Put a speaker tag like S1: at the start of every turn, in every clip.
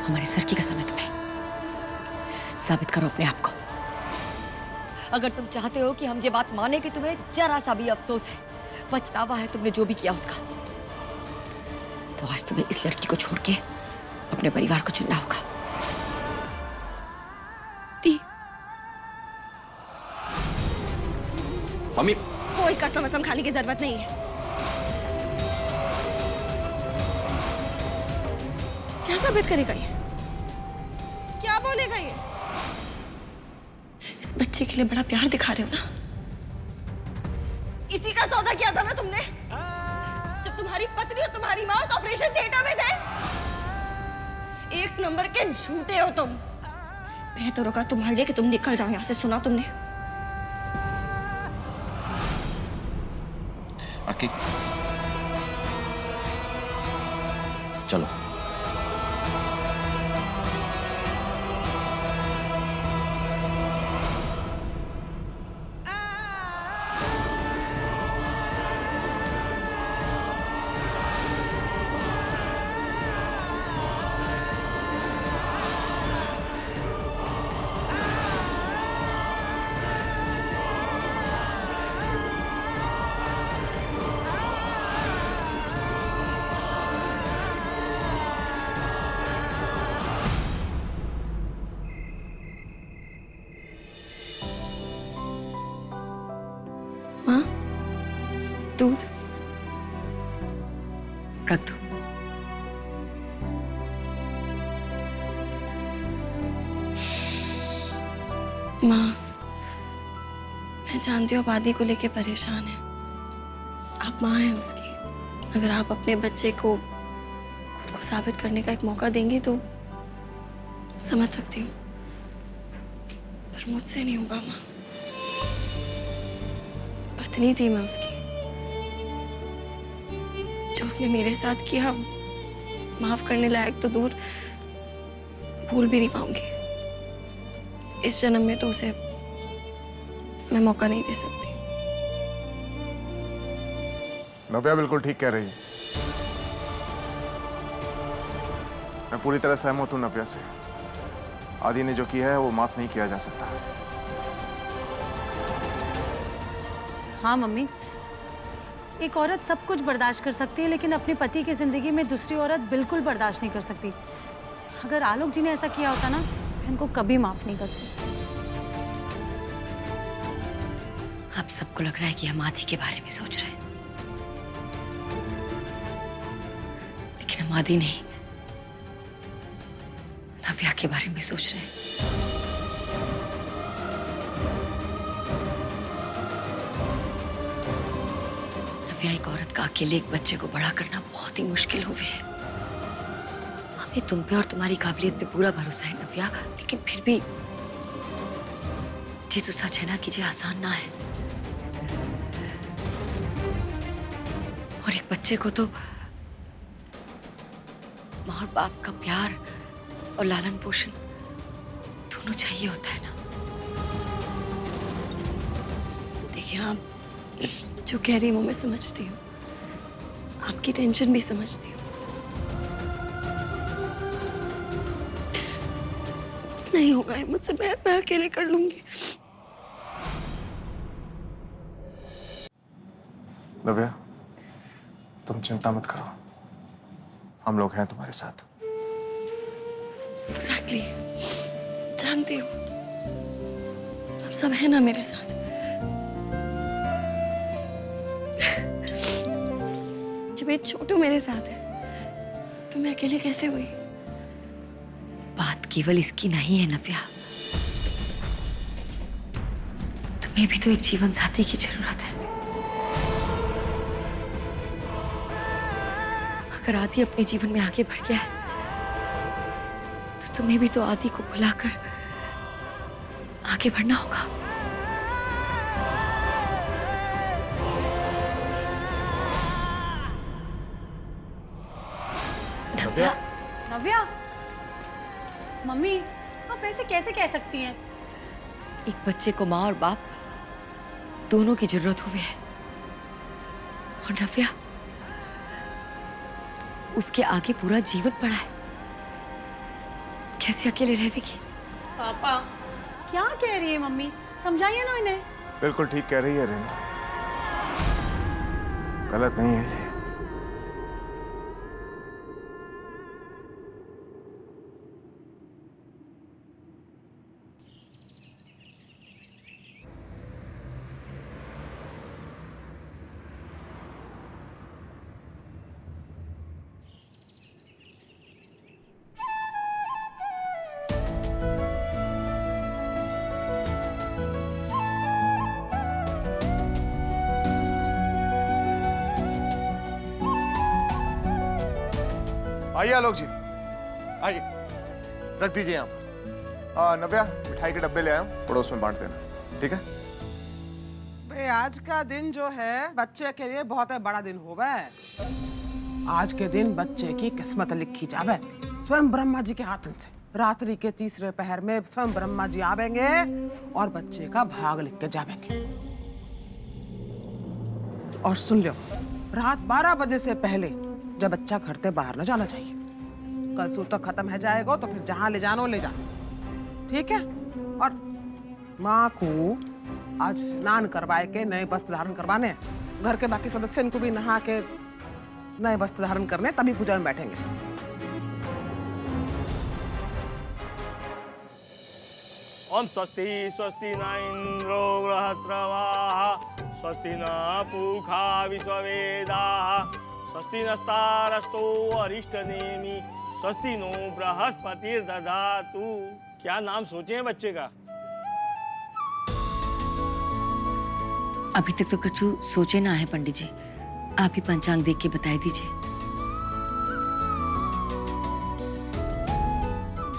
S1: हमारे सर की कसम है तुम्हें, साबित करो अपने आप को। अगर तुम चाहते हो कि हम ये बात माने कि तुम्हें जरा सा भी अफसोस है, पछतावा है तुमने जो भी किया उसका, तो आज तुम्हें इस लड़की को छोड़ के अपने परिवार को चुनना होगा।
S2: मम्मी,
S3: कोई कसम वसम खाने की जरूरत नहीं है। क्या साबित करेगा ये? क्या बोलेगा ये? इस बच्चे के लिए बड़ा प्यार दिखा रहे हो ना? इसी का सौदा किया था ना तुमने, जब तुम्हारी पत्नी और तुम्हारी माँ उस ऑपरेशन थिएटर में थे। एक नंबर के झूठे हो तुम। बेहतर होगा तुम्हारे लिए कि तुम निकल जाओ यहाँ से। सुना तुमने?
S2: आके चलो।
S3: माँ, दूध
S1: रख दो।
S3: माँ, मैं जानती हूँ आप आदि को लेके परेशान हैं। आप माँ हैं उसकी। अगर आप अपने बच्चे को खुद को साबित करने का एक मौका देंगी तो समझ सकती हूँ, पर मुझसे नहीं होगा माँ। पत्नी थी मैं उसकी। जो उसने मेरे साथ किया माफ करने लायक तो दूर, भूल भी नहीं पाऊंगी। इस जन्म में तो उसे मैं मौका नहीं दे सकती।
S4: नव्या बिल्कुल ठीक कह रही है। मैं पूरी तरह सहमत हूं नव्या से। आदि ने जो किया है वो माफ नहीं किया जा सकता।
S5: हाँ मम्मी, एक औरत सब कुछ बर्दाश्त कर सकती है, लेकिन अपने पति की जिंदगी में दूसरी औरत बिल्कुल बर्दाश्त नहीं कर सकती। अगर आलोक जी ने ऐसा किया होता ना, मैं इनको कभी माफ नहीं करती।
S1: अब सबको लग रहा है कि हम आदि के बारे में सोच रहे हैं, लेकिन हम आदि नहीं, नव्या के बारे में सोच रहे हैं। नव्या एक औरत का अकेले एक बच्चे को बड़ा करना बहुत ही मुश्किल हो गया है। हमें तुम पे और तुम्हारी काबिलियत पे पूरा भरोसा है नव्या, लेकिन फिर भी ये तो सच है ना कि ये आसान ना है। और एक बच्चे को तो माँ और बाप का प्यार और लालन पोषण दोनों चाहिए होता है ना।
S3: देखिए, आप जो कह रही हूँ मैं समझती हूँ, आपकी टेंशन भी समझती हूँ। नहीं होगा ये मुझसे, मैं अकेले कर लूंगी।
S4: नव्या, तुम चिंता मत करो, हम लोग हैं तुम्हारे साथ।
S3: एग्जैक्टली, जानती हूँ आप सब है ना मेरे साथ। जब ये छोटू मेरे साथ है तो मैं अकेले कैसे हुई?
S1: बात केवल इसकी नहीं है नव्या, तुम्हें भी तो एक जीवन साथी की जरूरत है। अगर आदि अपने जीवन में आगे बढ़ गया है तो तुम्हें भी तो आदि को भुलाकर आगे बढ़ना होगा। नव्या,
S5: नव्या, मम्मी आप ऐसे कैसे कह सकती हैं?
S1: एक बच्चे को माँ और बाप दोनों की जरूरत हुई है, और नव्या उसके आगे पूरा जीवन पड़ा है।
S3: कैसे अकेले रहेगी?
S5: पापा क्या कह रही है मम्मी, समझाइए ना इन्हें।
S4: बिल्कुल ठीक कह रही है रेनू, गलत नहीं है ये। आइए आलोक जी, आइए, रख दीजिए यहाँ पर। नव्या, मिठाई के डब्बे ले आया हूँ, पड़ोस में बांट देना, ठीक है?
S6: भाई आज का दिन जो है बच्चे के लिए बहुत बड़ा दिन होगा। आज के दिन बच्चे की किस्मत लिखी जावे स्वयं ब्रह्मा जी के हाथन से। रात्रि के तीसरे पहर में स्वयं ब्रह्मा जी आवेंगे और बच्चे का भाग लिख के जावेंगे। और सुन लो, रात 12 बजे से पहले जब बच्चा घर से बाहर न जाना चाहिए। कल सूत्र खत्म है जाएगा तो फिर जहां ले जानो ले जानो, ठीक है? और माँ को आज स्नान करवाए के नए वस्त्र धारण करवाने हैं। घर के बाकी सदस्य इनको भी नहा के नए वस्त्र धारण करने, तभी पूजा में बैठेंगे।
S7: ओम स्वस्ति स्वस्ति न इंद्रो बृहस्रवाः स्वस्ति न पूषा विश्ववेदाः स्वस्ति नस्तारस्तो अरिष्टनेमि स्वस्ति नो बृहस्पतिर्दधातु। क्या नाम सोचे हैं बच्चे का?
S1: अभी तक तो कछु सोचे ना है पंडित जी, आप ही पंचांग देख के बता दीजिए।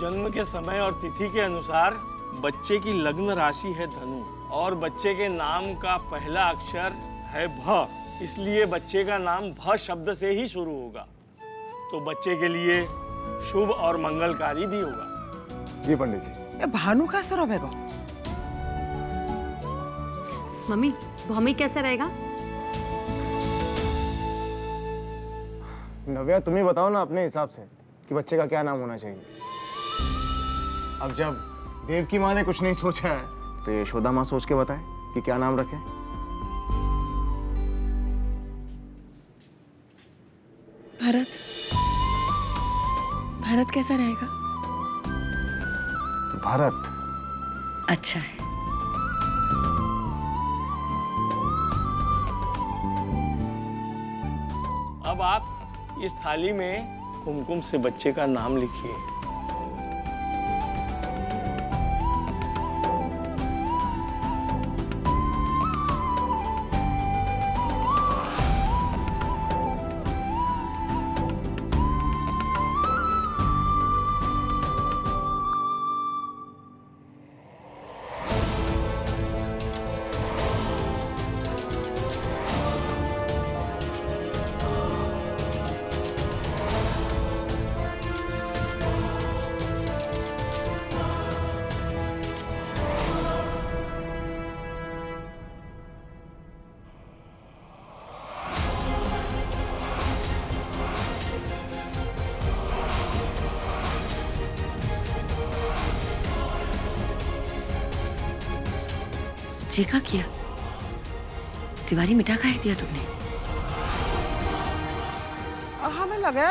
S7: जन्म के समय और तिथि के अनुसार बच्चे की लग्न राशि है धनु और बच्चे के नाम का पहला अक्षर है भ, इसलिए बच्चे का नाम भ शब्द से ही शुरू होगा, तो बच्चे के लिए शुभ और मंगलकारी भी होगा।
S4: जी पंडित जी।
S6: ये भानु का स्वरूप है गो।
S5: मम्मी भौमिक कैसे रहेगा?
S4: नव्या, तुम ही बताओ ना अपने हिसाब से कि बच्चे का क्या नाम होना चाहिए। अब जब देवकी माँ ने कुछ नहीं सोचा है तो यशोदा माँ सोच के बताए कि क्या नाम रखें।
S3: भरत। भरत कैसा रहेगा?
S4: भारत
S1: अच्छा है।
S7: अब आप इस थाली में कुमकुम से बच्चे का नाम लिखिए।
S1: ये क्या किया? तिवारी मिठा खा दिया तुमने?
S6: हमें लगा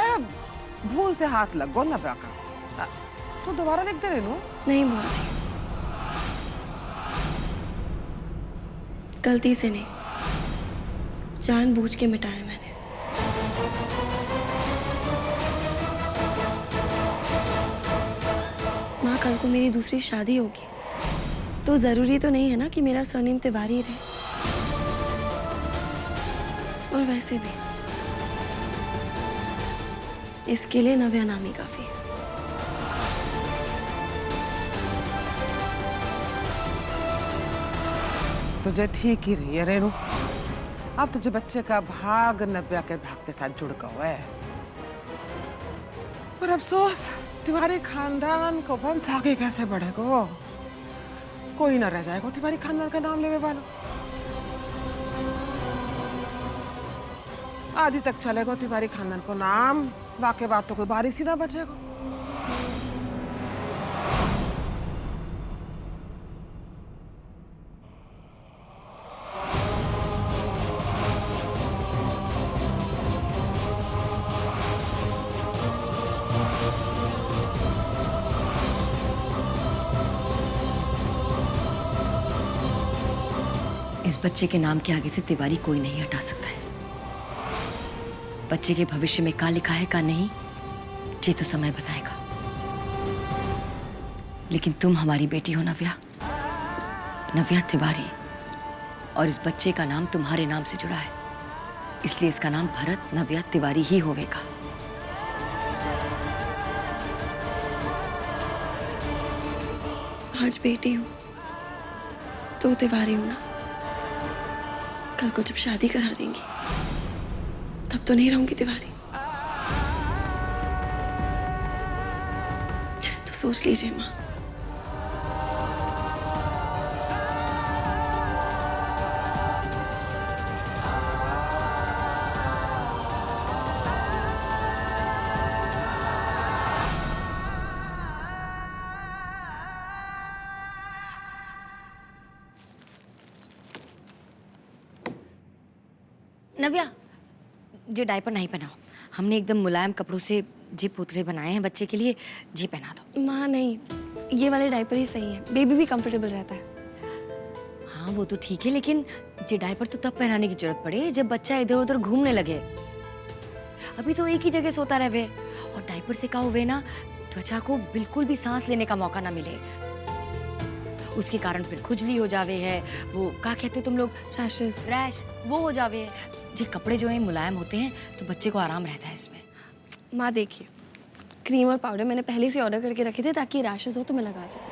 S6: भूल से हाथ लग गो नव्या का। तो दोबारा लिख दे रेनू।
S3: नहीं बुआ जी, गलती से नहीं, जानबूझ के मिटाया मैंने। माँ, कल को मेरी दूसरी शादी होगी तो जरूरी तो नहीं है ना कि मेरा सरनेम तिवारी रहे। और वैसे भी इसके लिए नव्या नाम ही काफी है।
S6: तुझे ठीक ही रही है रेनू। अब तुझे बच्चे का भाग नव्या के भाग के साथ जुड़ गया है। पर अफसोस, तिवारी खानदान को वंश आगे कैसे बढ़ेगा? कोई ना रह जाएगा तिवारी खानदान का नाम लेने वाला। आदि तक चलेगा तिवारी खानदान को नाम, बाकी बात तो कोई बारिश ही ना बचेगा।
S1: बच्चे के नाम के आगे से तिवारी कोई नहीं हटा सकता है। बच्चे के भविष्य में क्या लिखा है क्या नहीं, ये तो समय बताएगा। लेकिन तुम हमारी बेटी हो नव्या, नव्या तिवारी, और इस बच्चे का नाम तुम्हारे नाम से जुड़ा है, इसलिए इसका नाम भरत नव्या तिवारी ही होवेगा।
S3: आज बेटी हूँ तो तिवारी हूँ ना। कल को जब शादी करा देंगी तब तो नहीं रहूंगी तिवारी। तो सोच लीजिए माँ।
S1: नव्या, जे डायपर नहीं पहनाओ। हमने एकदम मुलायम कपड़ों से जे पुतले बनाए हैं बच्चे के लिए, जी पहना दो।
S3: माँ नहीं, ये वाले डायपर ही सही है, बेबी भी कंफर्टेबल रहता है।
S1: हाँ वो तो ठीक है, लेकिन ये डायपर तो तब पहनाने की जरूरत पड़े जब बच्चा इधर उधर घूमने लगे। अभी तो एक ही जगह सोता रहे, और डायपर से क्या हुए ना, त्वचा को बिल्कुल भी सांस लेने का मौका ना मिले। उसके कारण फिर खुजली हो जावे है, वो क्या कहते हो तुम लोग,
S3: रैशेस।
S1: रैश, वो हो जावे है। ये कपड़े जो हैं मुलायम होते हैं तो बच्चे को आराम रहता है इसमें।
S3: माँ देखिए, क्रीम और पाउडर मैंने पहले से ऑर्डर करके रखे थे ताकि रैशेस हो तो मैं लगा सकूं।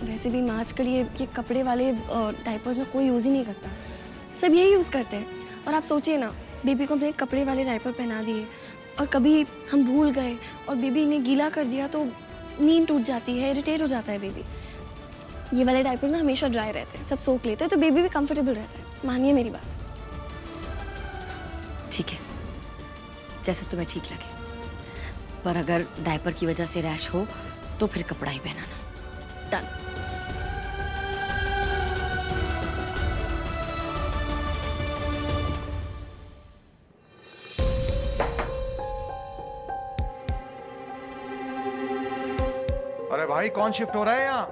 S3: वैसे भी माँ आजकल ये कपड़े वाले डायपर्स में कोई यूज़ ही नहीं करता, सब यही यूज़ करते हैं। और आप सोचिए ना, बेबी को हमने कपड़े वाले डायपर पहना दिए और कभी हम भूल गए और बेबी ने गीला कर दिया तो नींद टूट जाती है, इरिटेट हो जाता है बेबी। ये वाले डायपर्स ना हमेशा ड्राई रहते हैं, सब सोख लेते हैं, तो बेबी भी कंफर्टेबल रहता है। मानिए मेरी बात।
S1: ठीक है, जैसे तुम्हें ठीक लगे, पर अगर डायपर की वजह से रैश हो तो फिर कपड़ा ही पहनाना।
S3: डन।
S4: अरे भाई, कौन शिफ्ट हो रहा है यहाँ?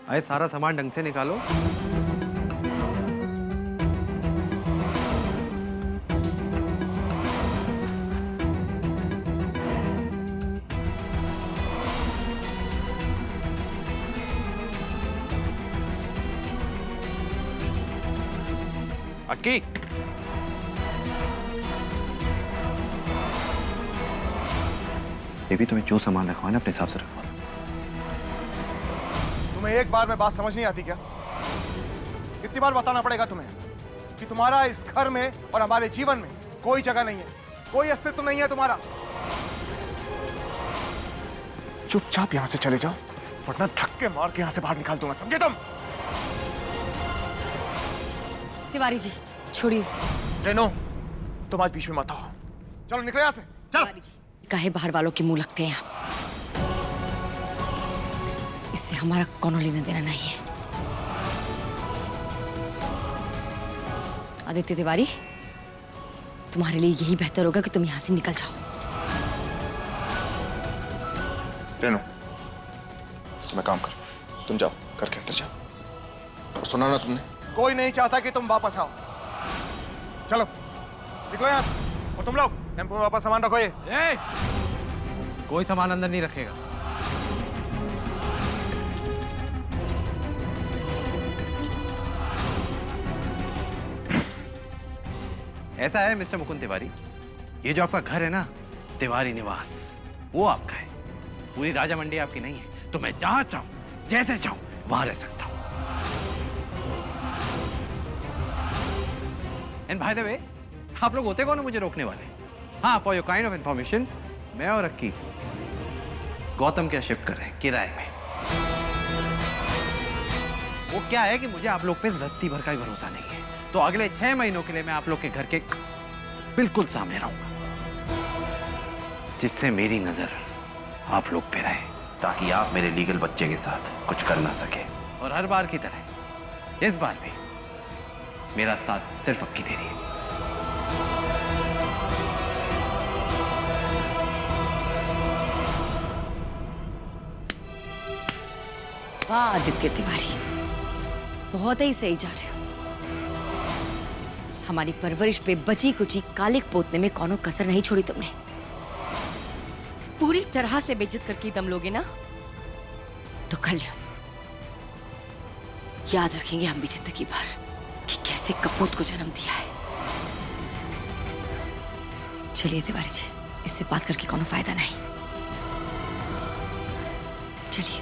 S2: अरे सारा सामान ढंग से निकालो। अक्की, बेबी तुम्हें जो सामान रखवाना अपने हिसाब से रखवा।
S4: तुम्हें एक बार में बात समझ नहीं आती क्या? कितनी बार बताना पड़ेगा तुम्हें कि तुम्हारा इस घर में और हमारे जीवन में कोई जगह नहीं है, कोई अस्तित्व नहीं है तुम्हारा। चुपचाप यहां से चले जाओ, वरना धक्के मार के यहां से बाहर निकाल दूंगा, समझे तुम?
S1: तिवारी जी छोड़िए उसे।
S4: रेनो, तुम आज बीच में मत आओ। चलो निकले यहां से, चलो।
S1: तिवारी जी, काहे बाहर वालों के मुंह लगते हैं आप? इससे हमारा कोनो लेना देना नहीं है। आदित्य तिवारी, तुम्हारे लिए यही बेहतर होगा कि तुम यहां से निकल जाओ।
S4: रेनो, मैं काम कर, तुम जाओ, करके अंदर जाओ। और सुना ना तुमने, कोई नहीं चाहता कि तुम वापस आओ। चलो निकलो यहाँ से। और तुम लोग टेम्पो में वापस सामान रखो। ये
S2: कोई सामान अंदर नहीं रखेगा। ऐसा है मिस्टर मुकुंद तिवारी, ये जो आपका घर है ना, तिवारी निवास, वो आपका है। पूरी राजा मंडी आपकी नहीं है, तो मैं जहां चाहूं जैसे चाहूं वहां रह सकता हूं। एंड बाय द वे, आप लोग होते कौन है मुझे रोकने वाले? हाँ, for your kind of information, मैं और अक्की गौतम क्या शिफ्ट कर रहे हैं किराए में। वो क्या है कि मुझे आप लोग पे रत्ती भर का ही भरोसा नहीं है, तो अगले 6 महीनों के लिए मैं आप लोग के घर के बिल्कुल सामने रहूंगा, जिससे मेरी नजर आप लोग पे रहे, ताकि आप मेरे लीगल बच्चे के साथ कुछ कर ना सके। और हर बार की तरह इस बार भी मेरा साथ सिर्फ अक्की दे रही है।
S1: हाँ आदित्य तिवारी, बहुत ही सही जा रहे हो। हमारी परवरिश पे बची कुची कालिक पोतने में कोनो कसर नहीं छोड़ी तुमने। पूरी तरह से बेइज्जत करके दम लोगे ना तो कर लियो। याद रखेंगे हम भी जिंदगी भर कि कैसे कपूत को जन्म दिया है। चलिए तिवारी जी, इससे बात करके कोनो फायदा नहीं। चलिए।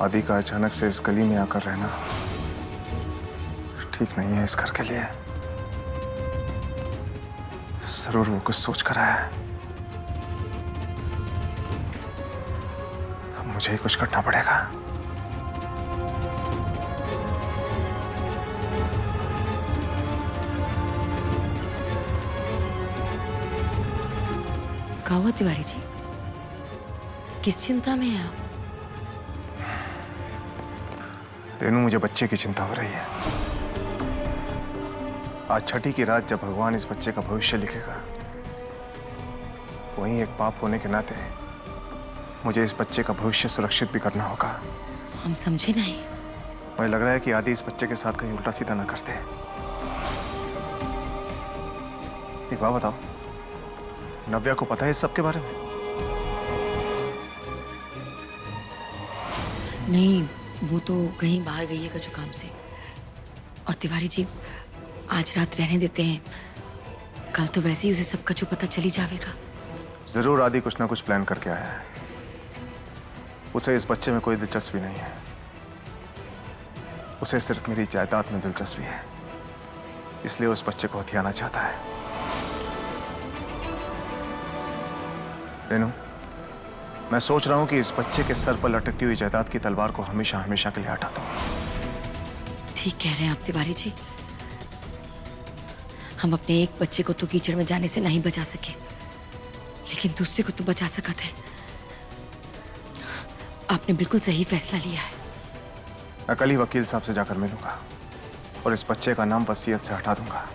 S4: आदि का अचानक से इस गली में आकर रहना ठीक नहीं है इस घर के लिए। जरूर वो कुछ सोच कर आया है। अब मुझे ही कुछ करना पड़ेगा।
S1: क्या हुआ तिवारी जी, किस चिंता में है आप?
S4: रेनू, मुझे बच्चे की चिंता हो रही है। आज छठी की रात जब भगवान इस बच्चे का भविष्य लिखेगा, वहीं एक बाप होने के नाते मुझे इस बच्चे का भविष्य सुरक्षित भी करना होगा।
S1: हम समझे नहीं।
S4: मुझे लग रहा है कि आदि इस बच्चे के साथ कहीं उल्टा सीधा ना करते। एक बात बताओ, नव्या को पता है इस सब के बारे में?
S1: नहीं, वो तो कहीं बाहर गई है कछु काम से। और तिवारी जी, आज रात रहने देते हैं, कल तो वैसे ही उसे सब कछु पता चली जाएगा।
S4: जरूर आदि कुछ ना कुछ प्लान करके आया है। उसे इस बच्चे में कोई दिलचस्पी नहीं है। उसे सिर्फ मेरी जायदाद में दिलचस्पी है, इसलिए उस बच्चे को हथियाना चाहता है। रेनू, मैं सोच रहा हूं कि इस बच्चे के सर पर लटकती हुई जायदाद की तलवार को हमेशा हमेशा के लिए हटा दूं।
S1: ठीक कह रहे हैं आप तिवारी जी। हम अपने एक बच्चे को तो कीचड़ में जाने से नहीं बचा सके, लेकिन दूसरे को तो बचा सका थे। आपने बिल्कुल सही फैसला लिया है।
S4: मैं कल ही वकील साहब से जाकर मिलूंगा और इस बच्चे का नाम वसीयत से हटा दूंगा।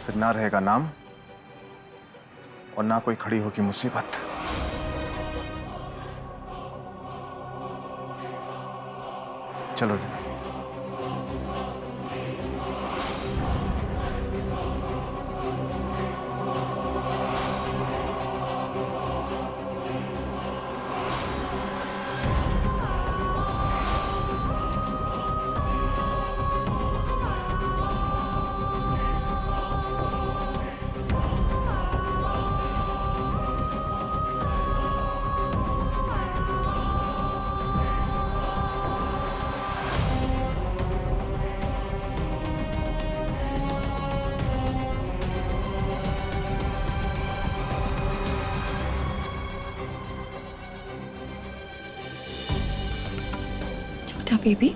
S4: फिर ना रहेगा नाम और ना कोई खड़ी होगी मुसीबत। चलो रेनू।
S3: बेबी,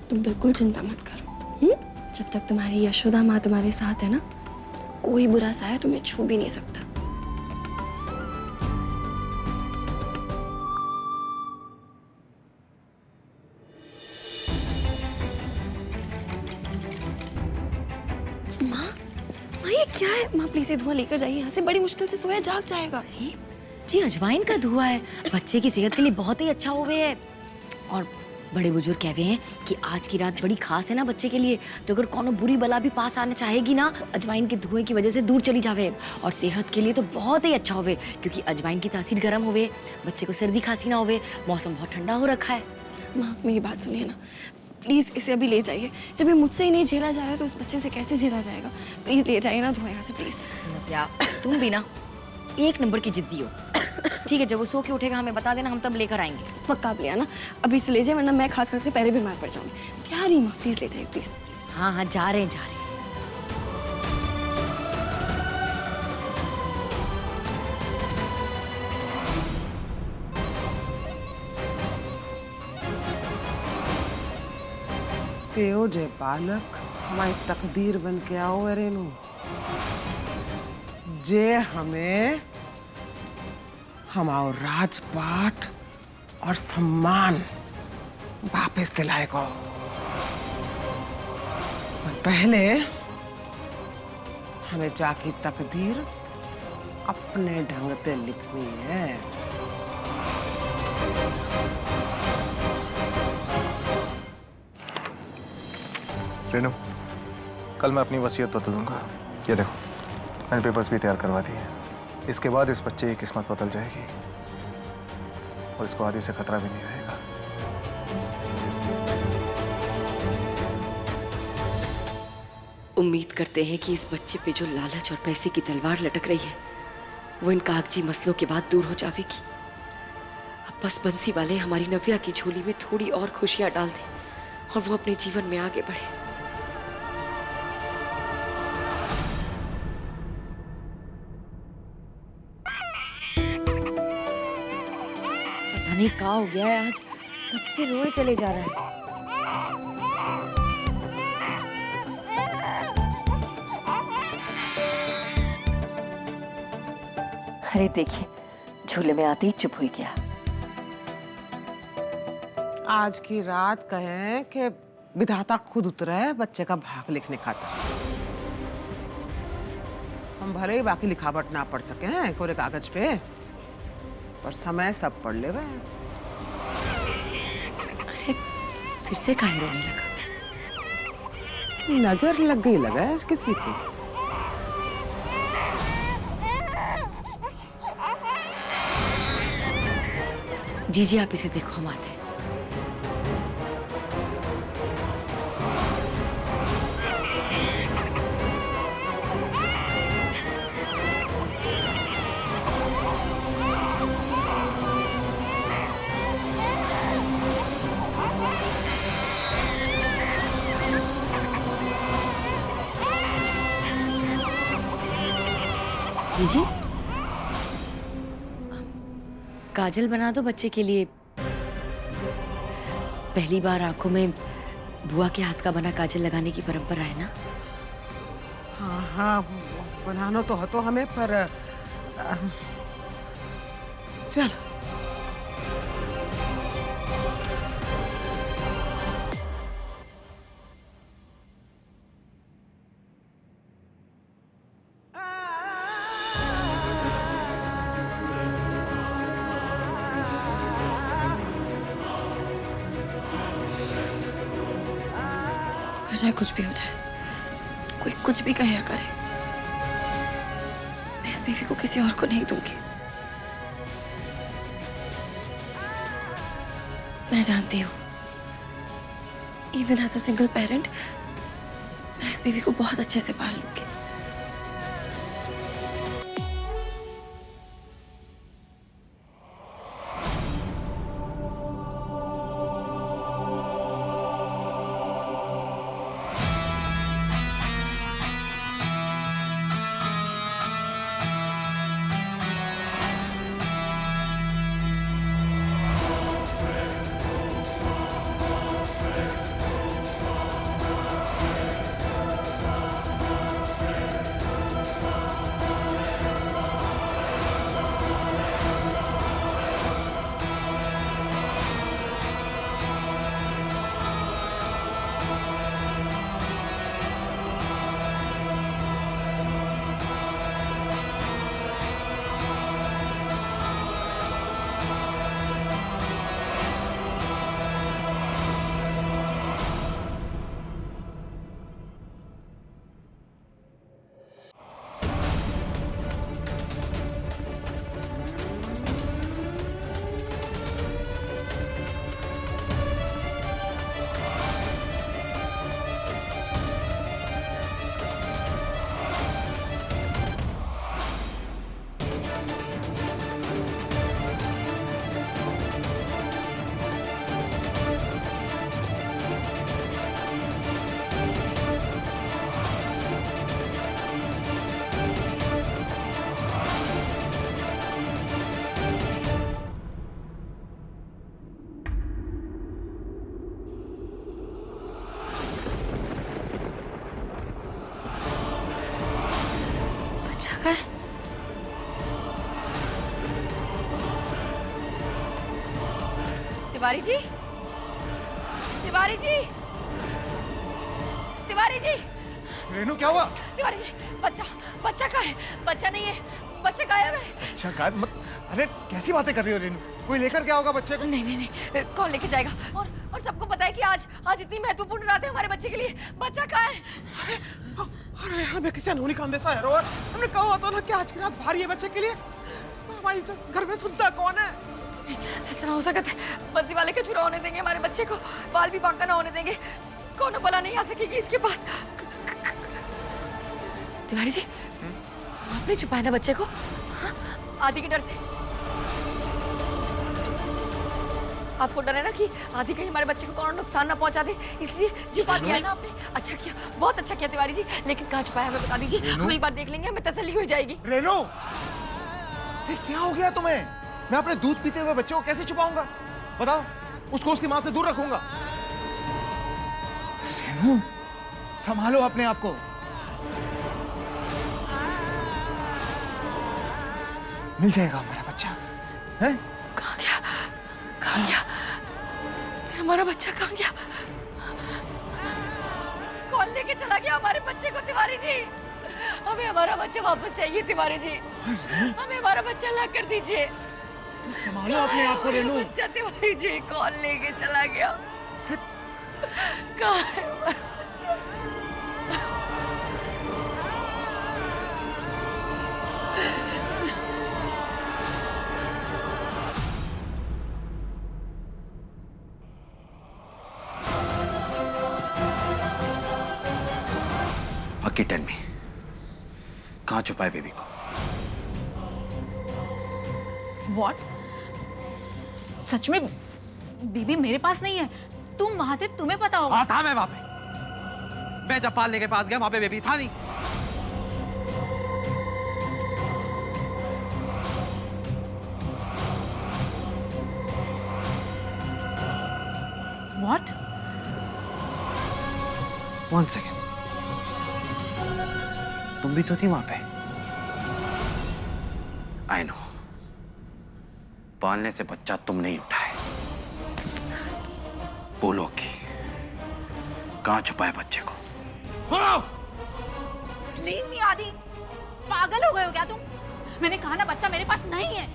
S3: तुम बिल्कुल चिंता मत करो। जब तक तुम्हारी यशोदा माँ तुम्हारे साथ है ना, कोई बुरा साया तुम्हें छू भी नहीं सकता। माँ, ये क्या है? माँ प्लीज ये धुआं लेकर जाइए यहाँ से। बड़ी मुश्किल से सोया, जाग जाएगा।
S1: जी, अजवाइन का धुआं है, बच्चे की सेहत के लिए बहुत ही अच्छा होवे है। और बड़े बुजुर्ग कहते हैं कि आज की रात बड़ी खास है ना बच्चे के लिए, तो अगर कोनो बुरी बला भी पास आना चाहेगी ना, अजवाइन के धुएं की वजह से दूर चली जावे। और सेहत के लिए तो बहुत ही अच्छा होवे, क्योंकि अजवाइन की तासीर गर्म होवे, बच्चे को सर्दी खांसी ना होवे, मौसम बहुत ठंडा हो रखा है।
S3: माँ मेरी बात सुनिए ना, प्लीज़ इसे अभी ले जाइए। जब ये मुझसे ही नहीं झेला जा रहा है तो इस बच्चे से कैसे झेला जाएगा? प्लीज़ ले जाइए ना धुआं यहाँ से, प्लीज़।
S1: नव्या, तुम भी ना एक नंबर की जिद्दी हो। ठीक है, जब वो सो के उठेगा हमें बता देना, हम तब लेकर आएंगे।
S3: पक्का आप ले आना, अभी इसे ले जाए, वरना मैं खास करके पहले बीमार पड़ जाऊंगी। प्यारी माँ, प्लीज़ ले जाइए, प्लीज़।
S1: हाँ हाँ, जा रहे हैं।
S6: तेओ जे बालक हमारी तकदीर बन के आओ है रेनू, जे हमें हमारा राजपाट और सम्मान वापस दिलाएगा। और पहले हमें जाकी तकदीर अपने ढंग से लिखनी है।
S4: रेनू, कल मैं अपनी वसीयत बदल दूंगा। ये देखो, मैंने पेपर्स भी तैयार करवा दिए हैं। इसके बाद इस बच्चे की किस्मत बदल जाएगी और इसको आगे से खतरा भी नहीं रहेगा।
S1: उम्मीद करते हैं कि इस बच्चे पे जो लालच और पैसे की तलवार लटक रही है, वो इन कागजी मसलों के बाद दूर हो जाएगी। अब बस बंसी वाले हमारी नव्या की झोली में थोड़ी और खुशियां डाल दें और वो अपने जीवन में आगे बढ़े। पता नहीं क्या हो गया है, आज कब से रोए चले जा रहा है। अरे देखिए, झूले में आते ही चुप हो गया।
S6: आज की रात कहें कि विधाता खुद उतरा है बच्चे का भाग लिखने खाता। हम भले ही बाकी लिखावट ना पढ़ सके हैं कोरे कागज पे, पर समय सब पढ़ ले।
S1: अरे फिर से काहे रोने लगा?
S6: नजर लग गई लगा है किसी की।
S1: जी जी, आप इसे देखो, हम आते हैं। जी, काजल बना दो बच्चे के लिए। पहली बार आंखों में बुआ के हाथ का बना काजल लगाने की परंपरा है ना?
S6: हाँ हाँ, बनाना तो हतो हमें, पर चल।
S3: चाहे कुछ भी हो जाए, कोई कुछ भी कहे या करे, मैं इस बेबी को किसी और को नहीं दूंगी। मैं जानती हूँ, even as a single parent, मैं इस बेबी को बहुत अच्छे से पाल लूंगी।
S1: तिवारी जी, तिवारी जी, तिवारी जी,
S4: रेनू क्या हुआ?
S1: तिवारी जी, बच्चा, बच्चा कहाँ है? बच्चा नहीं है, बच्चा गायब है।
S4: अच्छा गायब मत, अरे कैसी बातें कर रही हो रेनू? कोई लेकर क्या होगा बच्चे को?
S1: नहीं नहीं नहीं, कौन लेके जाएगा? और सबको पता है कि आज इतनी महत्वपूर्ण रात है हमारे बच्चे के लिए। बच्चा कहाँ है?
S6: अरे हमें किसी अनहोनी का अंदेशा है रोहन। हमने कहा था ना कि आज की रात भारी है बच्चे के लिए। हमारी घर में सुनता कौन है?
S1: ऐसा ना हो सकता है, बंसी वाले के चुरा होने देंगे हमारे बच्चे को, बाल भी बांका ना होने देंगे, कौन भला नहीं आ सकेगी इसके पास। तिवारी जी, आपने छुपाया ना बच्चे को? हाँ? आदि के डर से। आपको डर है ना कि आदि कहीं हमारे बच्चे को कौन नुकसान ना पहुंचा दे, इसलिए छुपा दिया है ना आपने। अच्छा किया, बहुत अच्छा किया तिवारी जी, लेकिन कहाँ छुपाया हमें बता दीजिए, हम एक बार देख लेंगे, हमें तसल्ली हो जाएगी।
S4: रेनू, ये क्या हो गया तुम्हें? मैं अपने दूध पीते हुए बच्चे को कैसे छुपाऊंगा? बताओ, उसको उसकी मां से दूर रखूंगा। रेनू, संभालो अपने आप को। मिल जाएगा हमारा बच्चा, है?
S1: कहाँ गया? कहाँ गया? हमारा बच्चा कहाँ गया? कौन लेके चला गया हमारे बच्चे को? तिवारी जी, हमें हमारा बच्चा वापस चाहिए। तिवारी जी, हमें हमारा बच्चा ला कर दीजिए।
S4: संभालो अपने आप को रेनू।
S1: बच्चा तिवारी जी, कौन लेके चला गया? कहाँ है हमारा बच्चा?
S2: हकी टेल मी, कहाँ छुपाए बेबी को?
S8: What? सच में बीबी मेरे पास नहीं है। तुम वहां थे, तुम्हें पता होगा।
S2: हाँ था, मैं वहां पे। मैं जब पालने के पास गया वहां पे बेबी था नहीं।
S8: What?
S2: One second. तुम भी तो थी वहां पे। I know. पालने से बच्चा तुम नहीं उठाए। बोलो कि कहाँ छुपाए बच्चे को? बोलो!
S8: Leave me, आदि। पागल हो गए हो क्या तुम? मैंने कहा ना बच्चा मेरे पास नहीं है।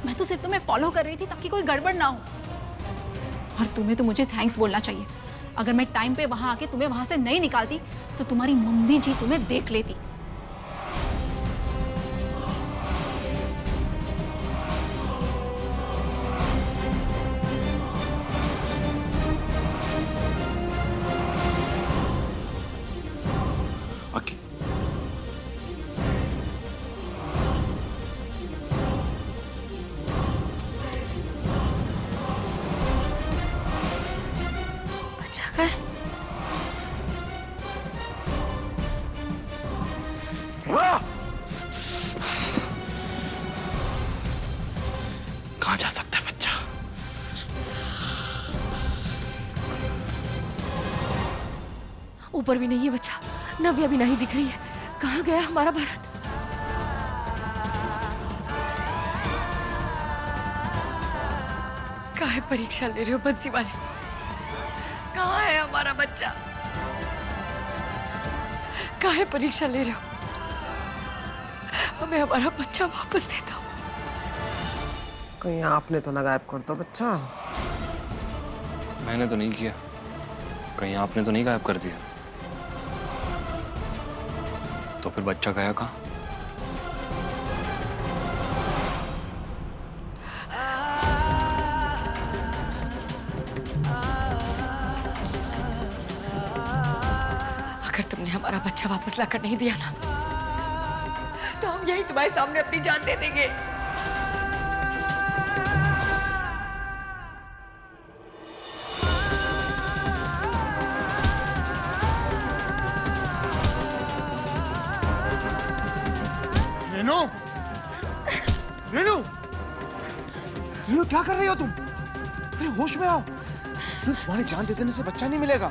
S8: मैं तो सिर्फ तुम्हें फॉलो कर रही थी ताकि कोई गड़बड़ ना हो। और तुम्हें तो मुझे थैंक्स बोलना चाहिए। अगर मैं टाइम पे वहां आके तुम्हें वहां से नहीं निकालती तो तुम्हारी मम्मी जी तुम्हें देख लेती।
S2: हकी,
S1: बच्चा कहाँ है?
S2: कहाँ जा सकता है बच्चा?
S1: ऊपर भी नहीं है बच्चा, नव्या भी नहीं दिख रही है। कहाँ गया हमारा भारत? काहे परीक्षा ले रहे हो बंसी वाले? कहाँ है हमारा बच्चा? काहे परीक्षा ले रहे हो? हमें हमारा बच्चा वापस दे दो।
S6: कहीं आपने तो ना गायब कर दो बच्चा।
S9: मैंने तो नहीं किया। कहीं आपने तो नहीं गायब कर दिया? तो फिर बच्चा गया कहाँ?
S1: अगर तुमने हमारा बच्चा वापस लाकर नहीं दिया ना, तो हम यही तुम्हारे सामने अपनी जान दे देंगे।
S4: रेनू, रेनू, रेनू क्या कर रही हो तुम? अरे होश में आओ। तुम्हारी जान दे देने से बच्चा नहीं मिलेगा।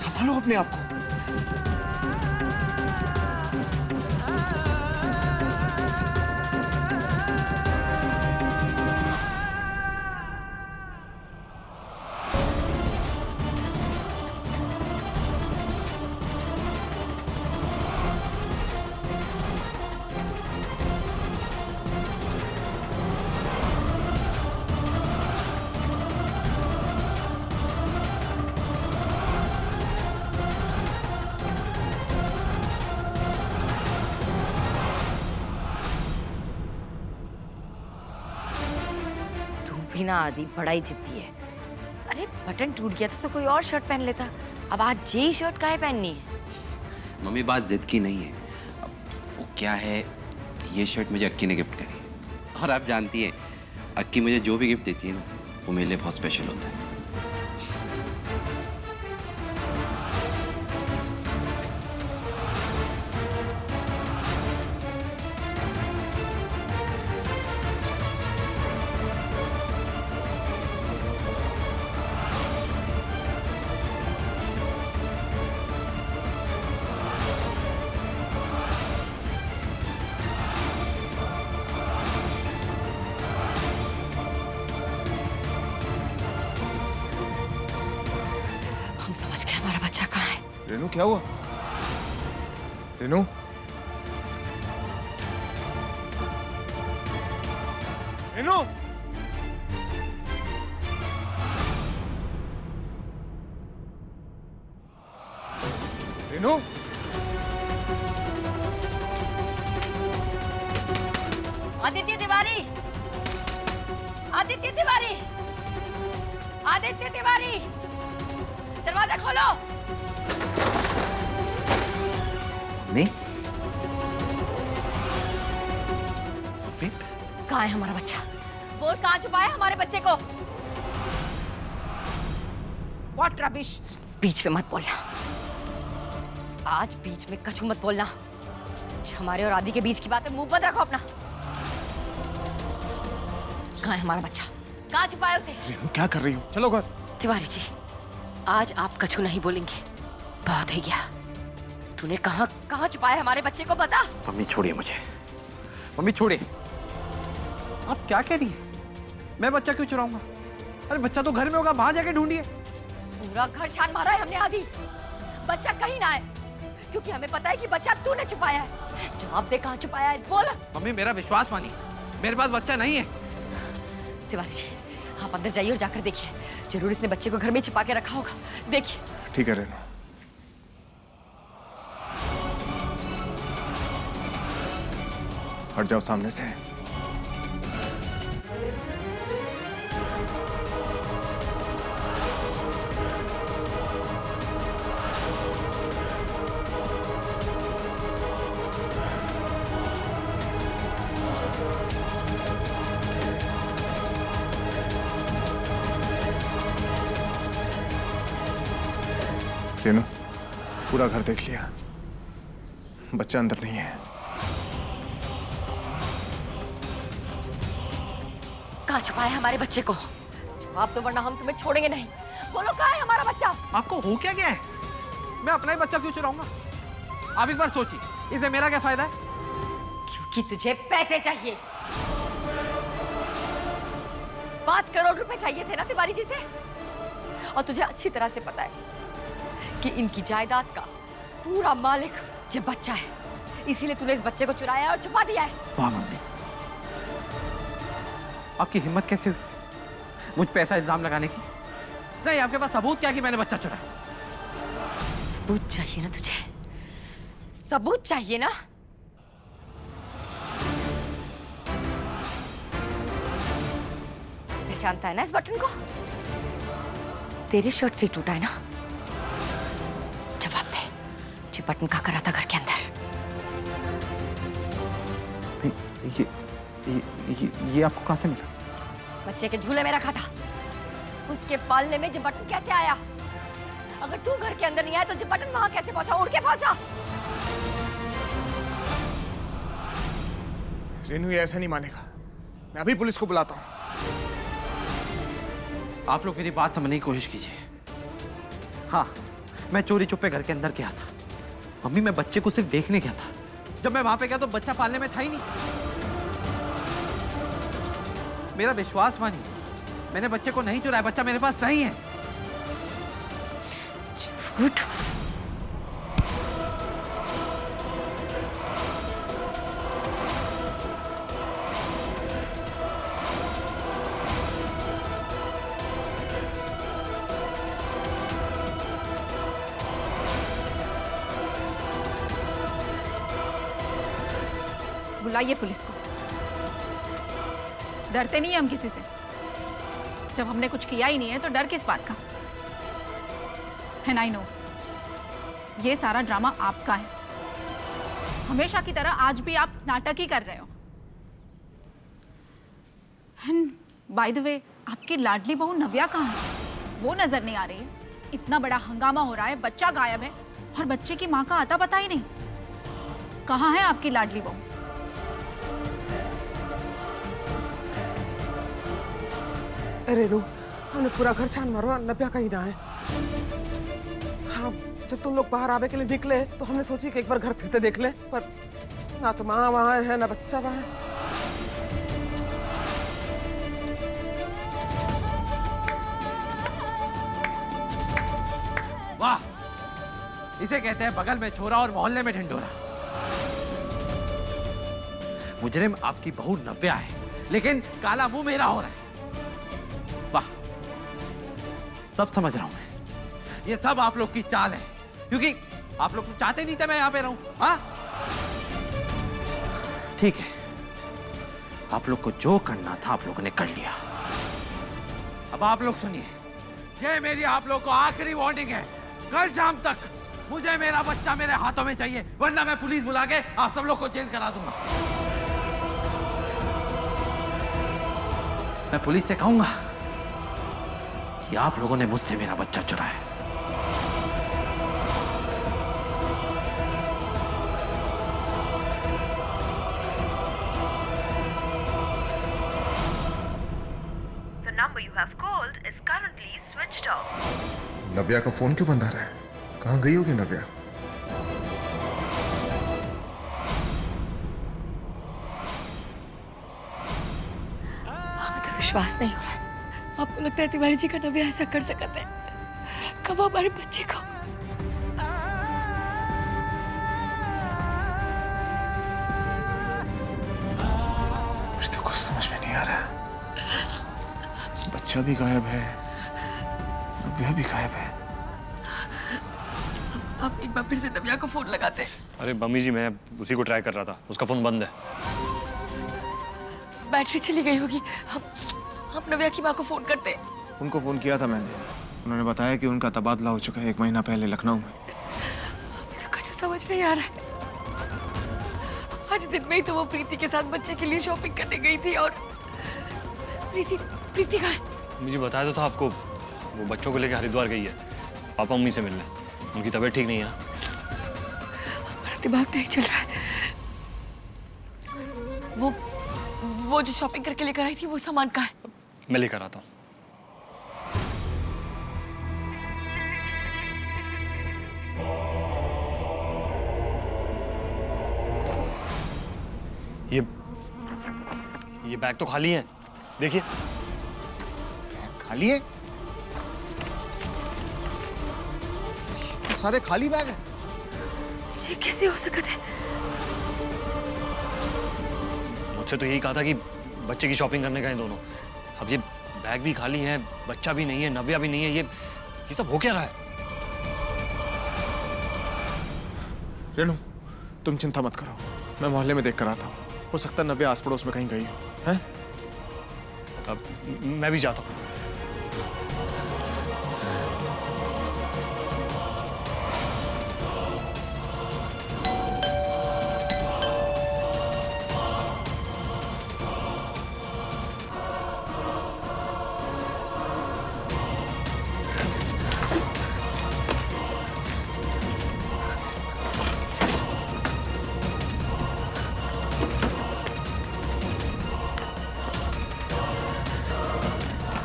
S4: संभालो अपने आप को।
S1: भी ना आदि बड़ा ही जिद्दी है। अरे बटन टूट गया था तो कोई और शर्ट पहन लेता, अब आज यही शर्ट काहे पहननी है?
S2: मम्मी बात जिद की नहीं है, अब वो क्या है, ये शर्ट मुझे अक्की ने गिफ्ट करी है। और आप जानती हैं अक्की मुझे जो भी गिफ्ट देती है ना वो मेरे लिए बहुत स्पेशल होता है।
S1: हम समझ गए हमारा बच्चा कहाँ है।
S4: रेनू क्या हुआ? रेनू रेनू रेनू
S1: आदित्य तिवारी, आदित्य तिवारी, आदित्य तिवारी, दरवाजा खोलो।
S2: नहीं
S1: कहाँ है हमारा बच्चा? बोल कहाँ छुपा है हमारे बच्चे को?
S8: What rubbish.
S1: बीच में मत बोलना, आज बीच में कछु मत बोलना। हमारे और आदि के बीच की बात है, मुंह बंद रखो अपना। कहाँ है हमारा बच्चा? कहाँ छुपा है उसे?
S4: रेनू क्या कर रही हो? चलो घर।
S1: तिवारी जी, आज आप कछु नहीं बोलेंगे, बहुत है गया। तूने कहाँ कहाँ छुपाया है हमारे बच्चे को, बता।
S2: मम्मी छोड़िए मुझे, मम्मी छोड़िए। आप क्या कह रही हैं? मैं बच्चा क्यों चुराऊंगा? अरे बच्चा तो घर में होगा, वहां जाके ढूंढिए।
S1: पूरा घर छान मारा है हमने आदि, बच्चा कहीं ना है, क्योंकि हमें पता है कि बच्चा तूने छुपाया है। जवाब दे, कहाँ छुपाया है, बोल।
S2: मम्मी मेरा विश्वास मानिए, मेरे पास बच्चा नहीं है।
S1: तिवारी जी, आप अंदर जाइए और जाकर देखिए, जरूर इसने बच्चे को घर में छिपा के रखा होगा, देखिए।
S4: ठीक है रेनू। हट जाओ सामने से। रेनू, पूरा घर देख लिया, बच्चा अंदर नहीं है।
S1: कहाँ छुपाया है हमारे बच्चे को? जवाब दो वरना हम तुम्हें छोड़ेंगे नहीं। बोलो कहाँ है हमारा बच्चा?
S2: आपको हो क्या गया है? मैं अपना ही बच्चा क्यों चुराऊंगा? आप एक बार सोचिए, इससे मेरा क्या फायदा है?
S1: क्योंकि तुझे पैसे चाहिए। 5 करोड़ रुपए चाहिए थे ना तिवारी जी से, और तुझे अच्छी तरह से पता है कि इनकी जायदाद का पूरा मालिक ये बच्चा है, इसीलिए तूने इस बच्चे को चुराया और छुपा दिया है।
S2: वाह मम्मी, आपकी हिम्मत कैसे हुई मुझ पे ऐसा इल्जाम लगाने की? नहीं, आपके पास सबूत क्या कि मैंने बच्चा चुराया?
S1: सबूत चाहिए ना तुझे? सबूत चाहिए ना? पहचानता है ना इस बटन को? तेरी शर्ट से टूटा है ना? जवाब दे, ये बटन का करा था घर के अंदर?
S2: ये आपको कहाँ से मिला?
S1: बच्चे के झूले में रखा था, उसके पालने में ये बटन कैसे आया? अगर तू घर के अंदर नहीं आया तो ये बटन वहां कैसे पहुंचा, उड़ के पहुंचा?
S4: रेनू ये ऐसा नहीं मानेगा, मैं अभी पुलिस को बुलाता हूँ।
S2: आप लोग मेरी बात समझने की कोशिश कीजिए। हाँ, मैं चोरी चुप्पे घर के अंदर गया था। मम्मी, मैं बच्चे को सिर्फ देखने गया था। जब मैं वहां पे गया तो बच्चा पालने में था ही नहीं। मेरा विश्वास मानिए, मैंने बच्चे को नहीं चुराया, बच्चा मेरे पास नहीं है।
S1: झूठ।
S8: बुलाइए पुलिस को। डरते नहीं हम किसी से। जब हमने कुछ किया ही नहीं है तो डर किस बात का? एंड आई नो ये सारा ड्रामा आपका है। हमेशा की तरह आज भी आप नाटक ही कर रहे हो। एंड बाय द वे, आपकी लाडली बहू नव्या कहाँ है? वो नजर नहीं आ रही है। इतना बड़ा हंगामा हो रहा है, बच्चा गायब है और बच्चे की माँ का आता पता ही नहीं। कहाँ है आपकी लाडली बहू?
S6: अरे रू, हमने पूरा घर छान मारो, नव्या कहीं ना है। हाँ, जब तुम लोग बाहर आवे के लिए निकले तो हमने सोची कि एक बार घर फिरते देख ले, पर ना तो माँ वहाँ है ना बच्चा वहाँ है।
S2: वाह, इसे कहते हैं बगल में छोरा और मोहल्ले में ढिंढोरा। मुजरिम आपकी बहू नव्या है, लेकिन काला मुंह मेरा हो रहा है। वाह, सब समझ रहा हूं मैं। ये सब आप लोग की चाल है, क्योंकि आप लोग तो चाहते नहीं थे मैं यहां पे रहूं। हाँ, ठीक है, आप लोग को जो करना था आप लोगों ने कर लिया। अब आप लोग सुनिए, ये मेरी आप लोग को आखिरी वार्निंग है। कल शाम तक मुझे मेरा बच्चा मेरे हाथों में चाहिए, वरना मैं पुलिस बुला के आप सब लोग को जेल करा दूंगा। मैं पुलिस से कहूंगा कि आप लोगों ने मुझसे मेरा बच्चा चुराया।
S10: The number you have called is currently switched off.
S4: नव्या का फोन क्यों बंद आ रहा है? कहाँ गई होगी नव्या?
S1: हमें तो विश्वास नहीं हो रहा है। आपको लगता है तिवारी जी का नव्या ऐसा कर सकते हैं? कब हमारे बच्चे को?
S4: मुझे तो कुछ समझ में नहीं आ रहा। बच्चा भी गायब है, नव्या भी गायब है।
S1: आप एक बार फिर से नव्या को फोन लगाते हैं।
S9: अरे मम्मी जी, मैं उसी को ट्राई कर रहा था, उसका फोन बंद है।
S1: बैटरी चली गई होगी। आप नव्या की माँ को फोन करते हैं।
S4: उनको फोन किया था मैंने, उन्होंने बताया कि उनका तबादला हो चुका है 1 महीना पहले लखनऊ में।
S1: मुझे तो कुछ समझ नहीं आ रहा है। आज दिन में ही तो वो प्रीति के साथ बच्चे के लिए शॉपिंग करने गई थी, और प्रीति कहाँ है?
S9: मुझे बताया तो था आपको, वो बच्चों को लेकर हरिद्वार गई है पापा मम्मी से मिलने। उनकी तबीयत ठीक नहीं है।
S1: मेरा दिमाग नहीं चल रहा है। वो जो शॉपिंग करके लेकर आई थी, वो सामान कहाँ है?
S9: मैं लेकर आता हूँ। ये बैग तो खाली है, देखिए।
S4: खाली है? तो सारे खाली बैग हैं।
S1: ये कैसे हो सकता है?
S9: मुझसे तो यही कहा था कि बच्चे की शॉपिंग करने गए दोनों। अब ये बैग भी खाली है, बच्चा भी नहीं है, नव्या भी नहीं है। ये सब हो क्या रहा है?
S4: रेनू, तुम चिंता मत करो, मैं मोहल्ले में देख कर आता हूँ। हो सकता है नव्या आस पड़ोस में कहीं गई हो। हैं?
S9: अब मैं भी जाता हूँ।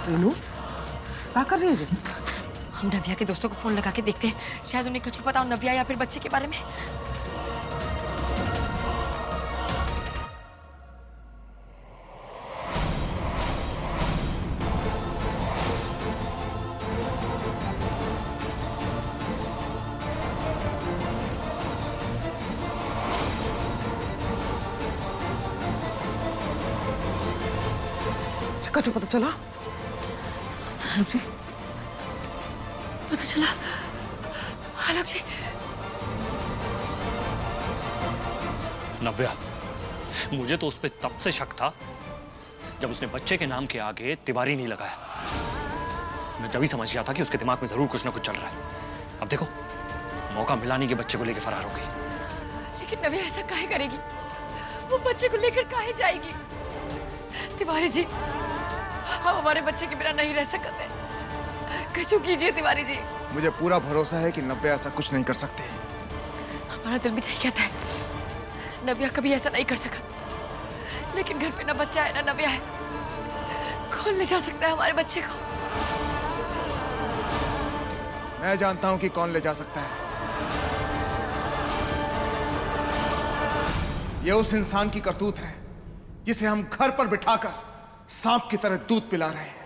S6: रेनू, क्या कर रही है जी?
S1: हम नव्या के दोस्तों को फोन लगा के देखते हैं, शायद उन्हें कुछ पता हो नव्या या फिर बच्चे के बारे में।
S6: कुछ पता चला? जी,
S1: पता चला आलोक जी।
S9: नव्या, मुझे तो उस पर तब से शक था जब उसने बच्चे के नाम के आगे तिवारी नहीं लगाया। मैं जब ही समझ गया था कि उसके दिमाग में जरूर कुछ ना कुछ चल रहा है। अब देखो, मौका मिला नहीं कि बच्चे को लेकर फरार हो गई।
S1: लेकिन नव्या ऐसा काहे करेगी? वो बच्चे को लेकर काहे जाएगी? तिवारी जी, हम हमारे बच्चे के बिना नहीं रह सकते। कुछ कीजिए तिवारी जी।
S4: मुझे पूरा भरोसा है कि नव्या ऐसा कुछ नहीं कर सकती।
S1: हमारा दिल भी यही कहता है, नव्या कभी ऐसा नहीं कर सका। लेकिन घर पे ना बच्चा है ना नव्या है, कौन ले जा सकता है हमारे बच्चे को?
S4: मैं जानता हूं कि कौन ले जा सकता है। ये उस इंसान की करतूत है जिसे हम घर पर बिठाकर सांप की तरह दूध पिला रहे हैं।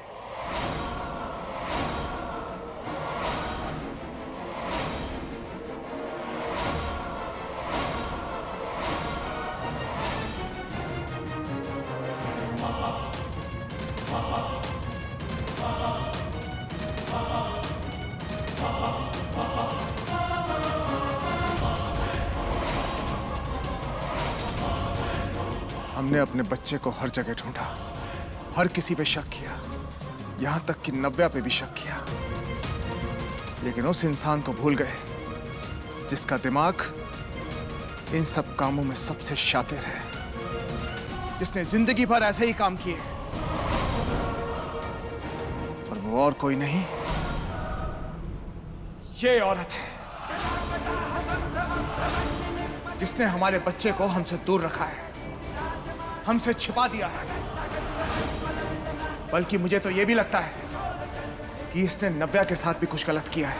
S4: हमने अपने बच्चे को हर जगह ढूंढा, हर किसी पे शक किया, यहां तक कि नव्या पे भी शक किया, लेकिन उस इंसान को भूल गए जिसका दिमाग इन सब कामों में सबसे शातिर है, जिसने जिंदगी भर ऐसे ही काम किए, और वो और कोई नहीं, ये औरत है जिसने हमारे बच्चे को हमसे दूर रखा है, हमसे छिपा दिया है। बल्कि मुझे तो यह भी लगता है कि इसने नव्या के साथ भी कुछ गलत किया है।